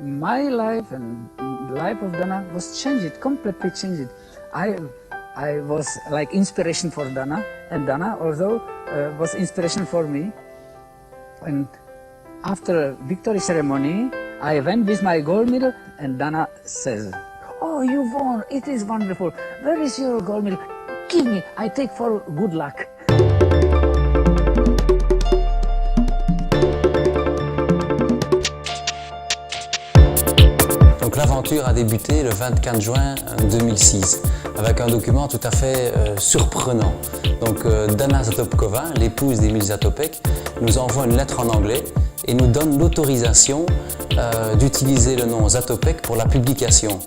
my life and the life of Dana was changed, completely changed. I was like inspiration for Dana, and Dana also was inspiration for me. And after victory ceremony, I went with my gold medal, and Dana says, "Oh, you won! It is wonderful. Where is your gold medal? Give me. I take for good luck." Donc l'aventure a débuté le 24 juin 2006 avec un document tout à fait surprenant. Donc Dana Zatopkova, l'épouse d'Emil Zatopek, nous envoie une lettre en anglais et nous donne l'autorisation d'utiliser le nom Zatopek pour la publication.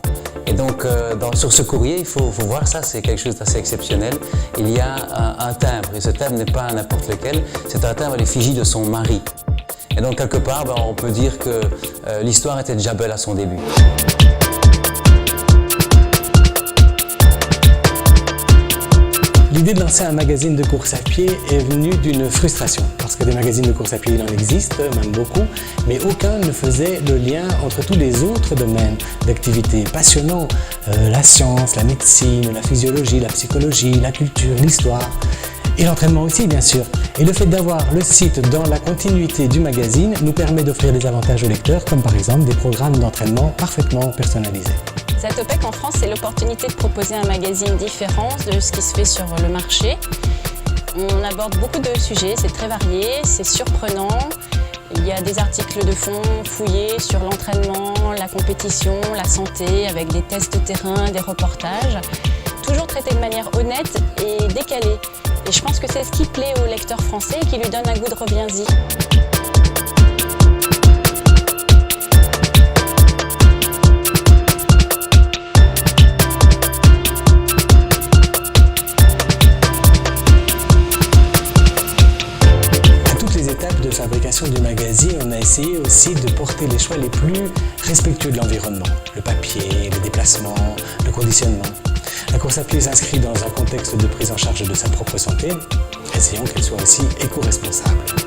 Et donc sur ce courrier, il faut voir ça, c'est quelque chose d'assez exceptionnel. Il y a un timbre, et ce timbre n'est pas n'importe lequel, c'est un timbre à l'effigie de son mari. Et donc quelque part, on peut dire que l'histoire était déjà belle à son début. L'idée de lancer un magazine de course à pied est venue d'une frustration, parce que des magazines de course à pied, il en existe, même beaucoup, mais aucun ne faisait le lien entre tous les autres domaines d'activité passionnants, la science, la médecine, la physiologie, la psychologie, la culture, l'histoire, et l'entraînement aussi, bien sûr. Et le fait d'avoir le site dans la continuité du magazine nous permet d'offrir des avantages aux lecteurs, comme par exemple des programmes d'entraînement parfaitement personnalisés. Zatopek en France, c'est l'opportunité de proposer un magazine différent de ce qui se fait sur le marché. On aborde beaucoup de sujets, c'est très varié, c'est surprenant. Il y a des articles de fond fouillés sur l'entraînement, la compétition, la santé, avec des tests de terrain, des reportages. Toujours traités de manière honnête et décalée. Et je pense que c'est ce qui plaît au lecteur français et qui lui donne un goût de reviens-y. De fabrication du magazine, on a essayé aussi de porter les choix les plus respectueux de l'environnement. Le papier, les déplacements, le conditionnement. La course à pied s'inscrit dans un contexte de prise en charge de sa propre santé. Essayons qu'elle soit aussi éco-responsable.